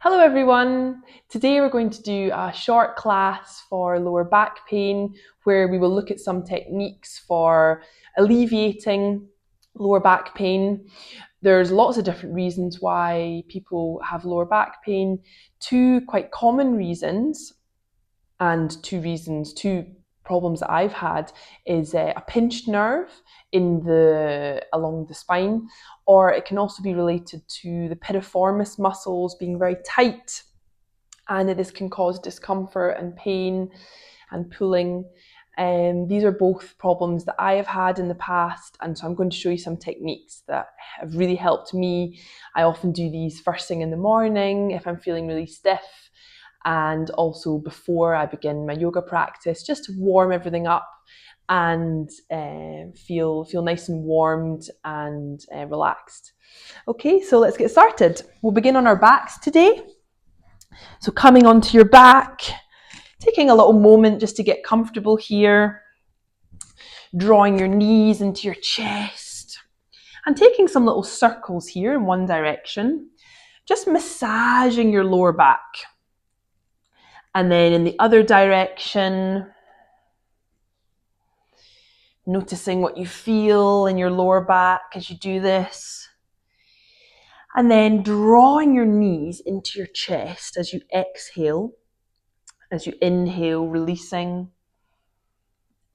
Hello everyone! Today we're going to do a short class for lower back pain where we will look at some techniques for alleviating lower back pain. There's lots of different reasons why people have lower back pain. Two quite common reasons and two problems that I've had is a pinched nerve along the spine, or it can also be related to the piriformis muscles being very tight, and this can cause discomfort and pain and pulling. These are both problems that I have had in the past, and so I'm going to show you some techniques that have really helped me. I often do these first thing in the morning if I'm feeling really stiff, and also before I begin my yoga practice, just to warm everything up and feel nice and warmed and relaxed. Okay, so let's get started. We'll begin on our backs today. So coming onto your back, taking a little moment just to get comfortable here, drawing your knees into your chest and taking some little circles here in one direction, just massaging your lower back. And then in the other direction, noticing what you feel in your lower back as you do this. And then drawing your knees into your chest as you exhale. As you inhale, releasing.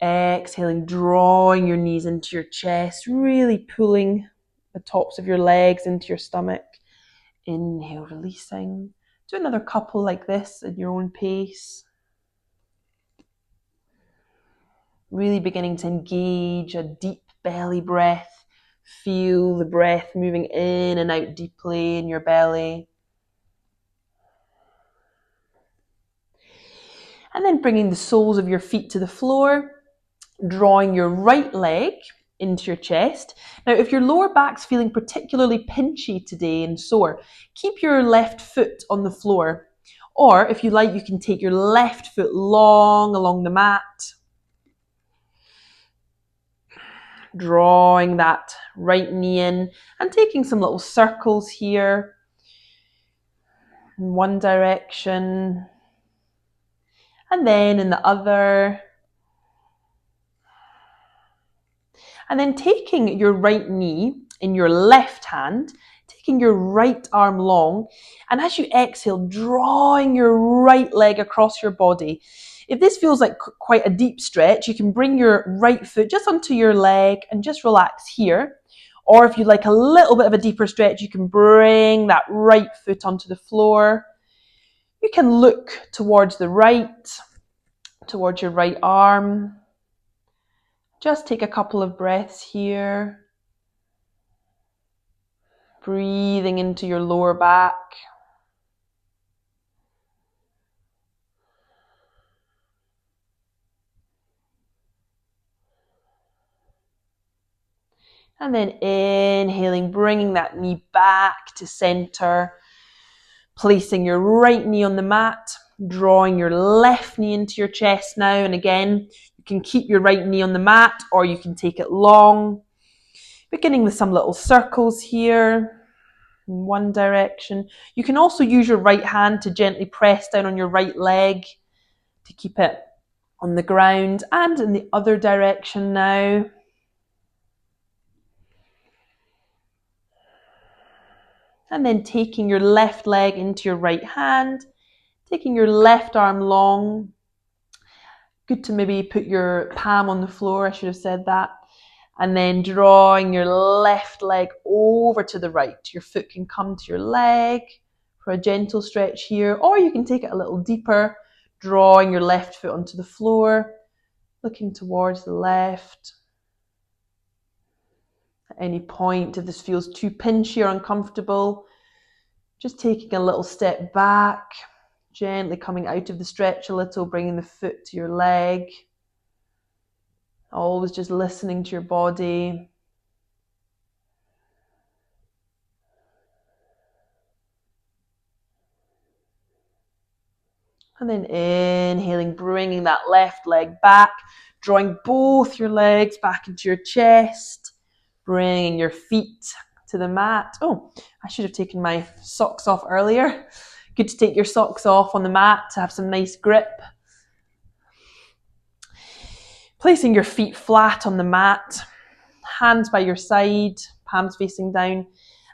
Exhaling, drawing your knees into your chest, really pulling the tops of your legs into your stomach. Inhale, releasing. Do another couple like this at your own pace. Really beginning to engage a deep belly breath. Feel the breath moving in and out deeply in your belly. And then bringing the soles of your feet to the floor, drawing your right leg into your chest. Now, if your lower back's feeling particularly pinchy today and sore, keep your left foot on the floor. Or if you like, you can take your left foot long along the mat. Drawing that right knee in and taking some little circles here in one direction and then in the other. And then taking your right knee in your left hand, taking your right arm long, and as you exhale, drawing your right leg across your body. If this feels like quite a deep stretch, you can bring your right foot just onto your leg and just relax here. Or if you'd like a little bit of a deeper stretch, you can bring that right foot onto the floor. You can look towards the right, towards your right arm. Just take a couple of breaths here. Breathing into your lower back. And then inhaling, bringing that knee back to center. Placing your right knee on the mat. Drawing your left knee into your chest now. And again, you can keep your right knee on the mat or you can take it long. Beginning with some little circles here in one direction. You can also use your right hand to gently press down on your right leg to keep it on the ground, and in the other direction now. And then taking your left leg into your right hand, taking your left arm long. Good to maybe put your palm on the floor, I should have said that. And then drawing your left leg over to the right. Your foot can come to your leg for a gentle stretch here, or you can take it a little deeper, drawing your left foot onto the floor, looking towards the left. At any point, if this feels too pinchy or uncomfortable, just taking a little step back, gently coming out of the stretch a little, bringing the foot to your leg. Always just listening to your body. And then inhaling, bringing that left leg back, drawing both your legs back into your chest, bringing your feet to the mat. Oh, I should have taken my socks off earlier. Good to take your socks off on the mat to have some nice grip. Placing your feet flat on the mat, hands by your side, palms facing down,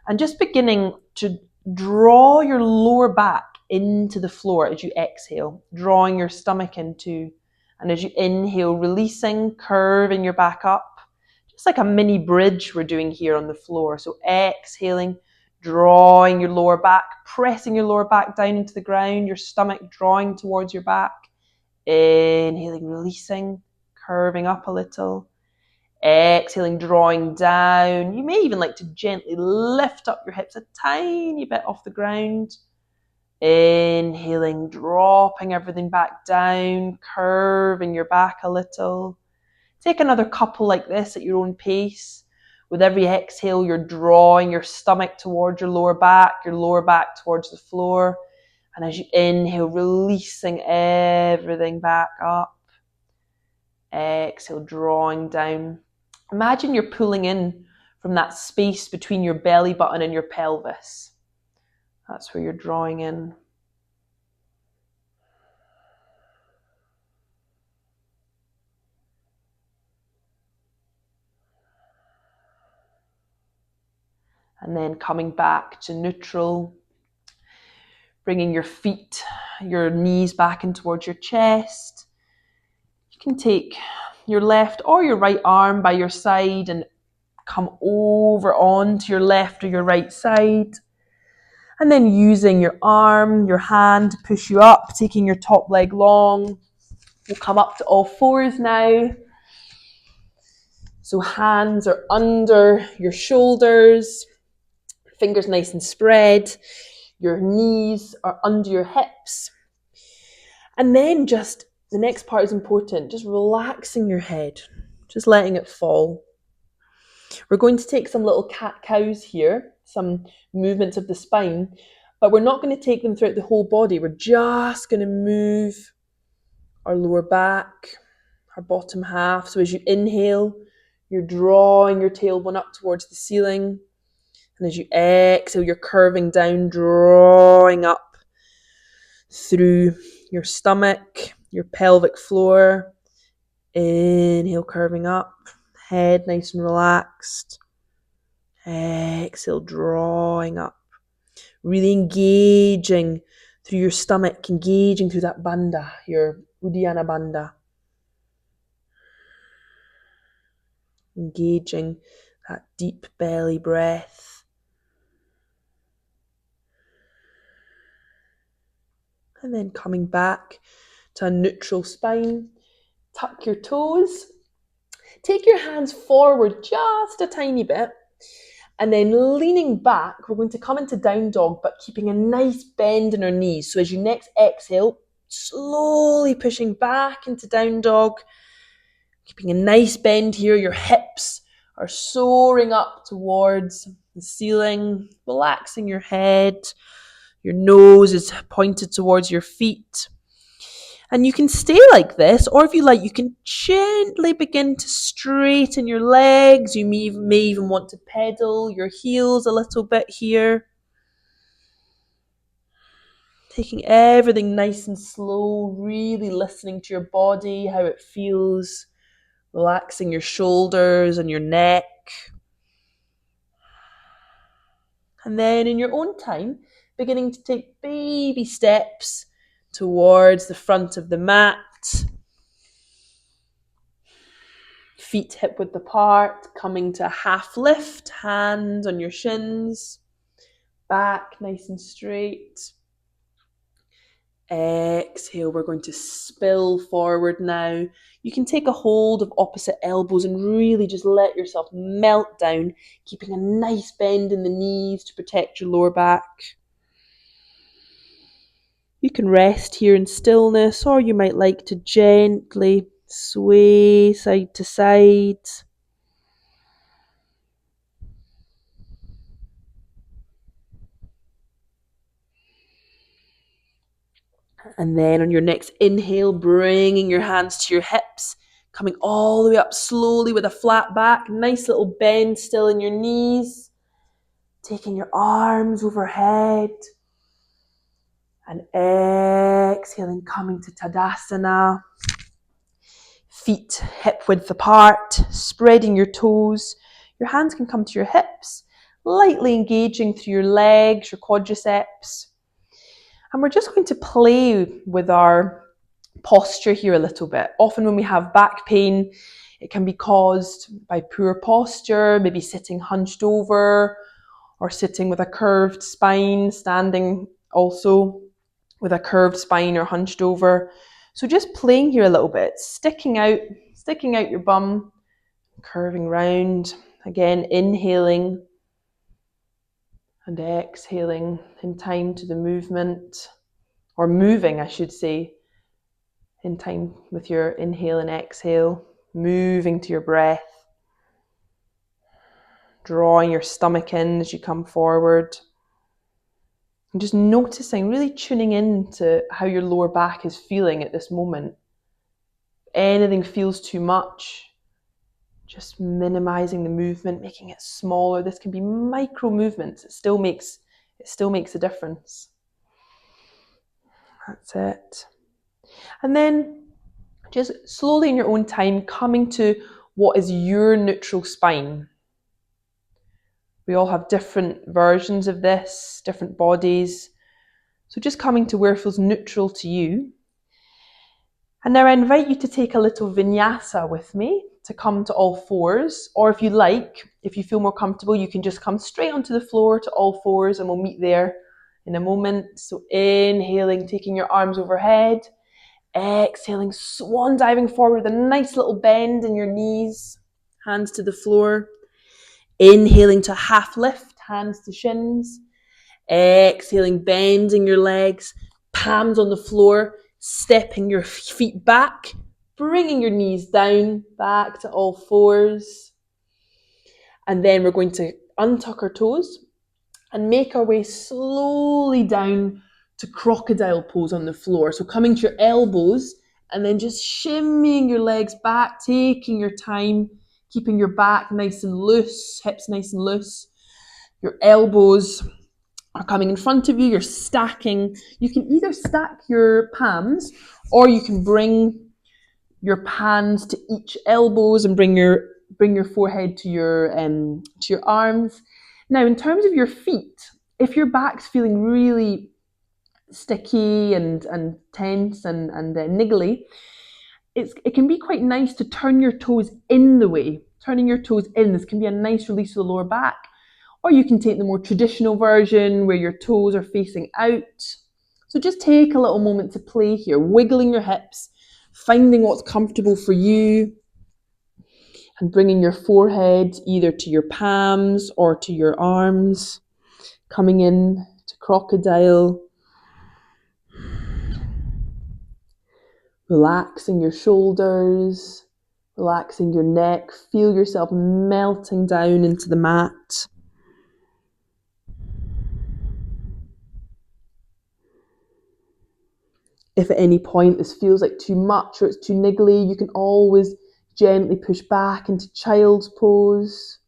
and just beginning to draw your lower back into the floor as you exhale, drawing your stomach into, and as you inhale, releasing, curving your back up, just like a mini bridge we're doing here on the floor. So exhaling, drawing your lower back, pressing your lower back down into the ground, your stomach drawing towards your back, inhaling, releasing, curving up a little. Exhaling, drawing down. You may even like to gently lift up your hips a tiny bit off the ground. Inhaling, dropping everything back down, curving your back a little. Take another couple like this at your own pace. With every exhale, you're drawing your stomach towards your lower back towards the floor. And as you inhale, releasing everything back up. Exhale, drawing down. Imagine you're pulling in from that space between your belly button and your pelvis. That's where you're drawing in. And then coming back to neutral, bringing your feet, your knees back in towards your chest. You can take your left or your right arm by your side and come over onto your left or your right side. And then using your arm, your hand to push you up, taking your top leg long. We'll come up to all fours now. So hands are under your shoulders, fingers nice and spread. Your knees are under your hips. And then just, the next part is important, just relaxing your head, just letting it fall. We're going to take some little cat-cows here, some movements of the spine, but we're not going to take them throughout the whole body. We're just going to move our lower back, our bottom half. So as you inhale, you're drawing your tailbone up towards the ceiling. And as you exhale, you're curving down, drawing up through your stomach, your pelvic floor. Inhale, curving up. Head nice and relaxed. Exhale, drawing up. Really engaging through your stomach, engaging through that bandha, your Uddiyana bandha. Engaging that deep belly breath. And then coming back to a neutral spine. Tuck your toes. Take your hands forward just a tiny bit. And then leaning back, we're going to come into down dog, but keeping a nice bend in our knees. So as you next exhale, slowly pushing back into down dog. Keeping a nice bend here. Your hips are soaring up towards the ceiling. Relaxing your head. Your nose is pointed towards your feet. And you can stay like this, or if you like, you can gently begin to straighten your legs. You may even want to pedal your heels a little bit here. Taking everything nice and slow, really listening to your body, how it feels. Relaxing your shoulders and your neck. And then in your own time, beginning to take baby steps towards the front of the mat. Feet hip width apart, coming to a half lift, hands on your shins, back nice and straight. Exhale, we're going to spill forward now. You can take a hold of opposite elbows and really just let yourself melt down, keeping a nice bend in the knees to protect your lower back. You can rest here in stillness, or you might like to gently sway side to side. And then on your next inhale, bringing your hands to your hips, coming all the way up slowly with a flat back. Nice little bend still in your knees. Taking your arms overhead. And exhaling, coming to Tadasana. Feet hip width apart, spreading your toes. Your hands can come to your hips, lightly engaging through your legs, your quadriceps. And we're just going to play with our posture here a little bit. Often when we have back pain, it can be caused by poor posture, maybe sitting hunched over or sitting with a curved spine, standing also with a curved spine or hunched over. So just playing here a little bit, sticking out your bum, curving round. Again, inhaling and exhaling in time to the movement, or moving, I should say, in time with your inhale and exhale, moving to your breath, drawing your stomach in as you come forward. And just noticing, really tuning in to how your lower back is feeling at this moment. If anything feels too much, just minimizing the movement, making it smaller. This can be micro movements. It still makes a difference. That's it. And then just slowly in your own time, coming to what is your neutral spine. We all have different versions of this, different bodies. So just coming to where it feels neutral to you. And now I invite you to take a little vinyasa with me, to come to all fours. Or if you like, if you feel more comfortable, you can just come straight onto the floor to all fours, and we'll meet there in a moment. So inhaling, taking your arms overhead. Exhaling, swan diving forward with a nice little bend in your knees, hands to the floor. Inhaling to half lift, hands to shins. Exhaling, bending your legs, palms on the floor, stepping your feet back, bringing your knees down, back to all fours. And then we're going to untuck our toes and make our way slowly down to crocodile pose on the floor. So coming to your elbows and then just shimmying your legs back, taking your time, keeping your back nice and loose, hips nice and loose. Your elbows are coming in front of you, you're stacking. You can either stack your palms or you can bring your hands to each elbows and bring your forehead to your arms. Now, in terms of your feet, if your back's feeling really sticky and tense and niggly, it can be quite nice to turn your toes in the way. Turning your toes in, this can be a nice release of the lower back. Or you can take the more traditional version where your toes are facing out. So just take a little moment to play here, wiggling your hips, finding what's comfortable for you, and bringing your forehead either to your palms or to your arms, coming in to crocodile, relaxing your shoulders, relaxing your neck, feel yourself melting down into the mat. If at any point this feels like too much or it's too niggly, you can always gently push back into child's pose.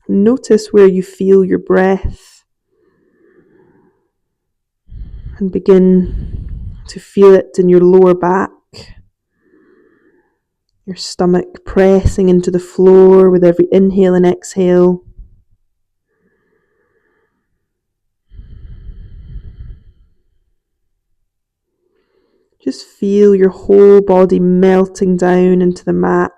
Notice where you feel your breath and begin to feel it in your lower back, your stomach pressing into the floor with every inhale and exhale. Just feel your whole body melting down into the mat.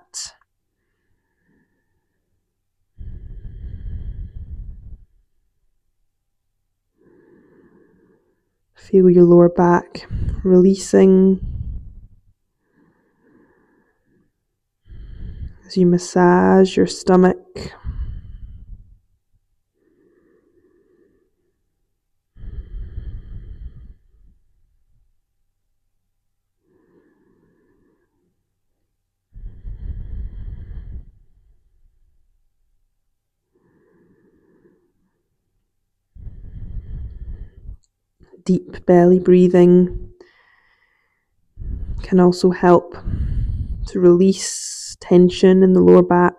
Feel your lower back releasing as you massage your stomach. Deep belly breathing can also help to release tension in the lower back.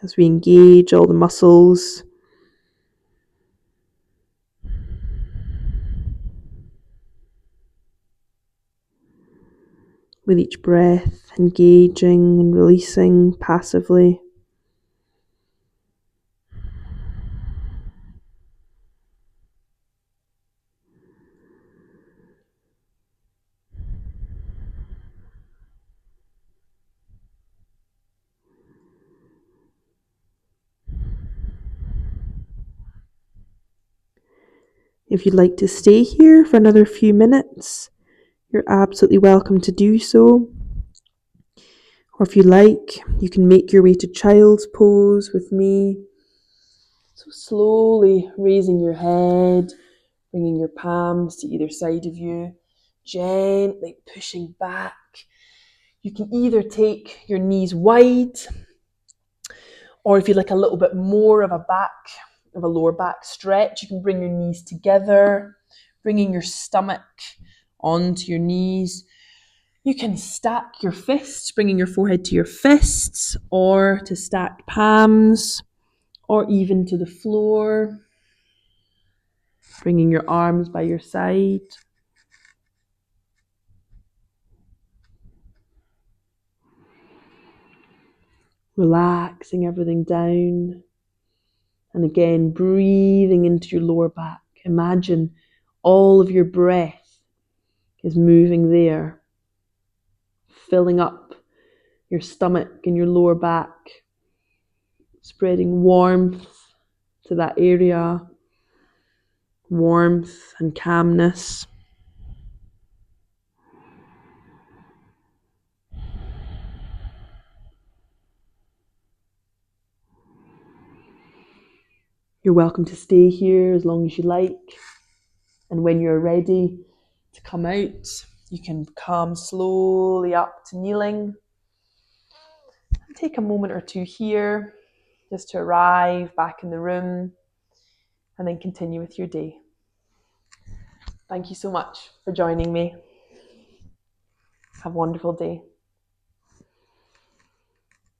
as we engage all the muscles. With each breath, engaging and releasing passively. If you'd like to stay here for another few minutes, you're absolutely welcome to do so. Or if you like, you can make your way to child's pose with me. So slowly raising your head, bringing your palms to either side of you, gently pushing back. You can either take your knees wide, or if you like a little bit more of a lower back stretch, you can bring your knees together, bringing your stomach onto your knees. You can stack your fists, bringing your forehead to your fists, or to stacked palms, or even to the floor, bringing your arms by your side. Relaxing everything down. And again, breathing into your lower back. Imagine all of your breath is moving there, filling up your stomach and your lower back, spreading warmth to that area, warmth and calmness. You're welcome to stay here as long as you like. And when you're ready to come out, you can come slowly up to kneeling. And take a moment or two here just to arrive back in the room and then continue with your day. Thank you so much for joining me. Have a wonderful day.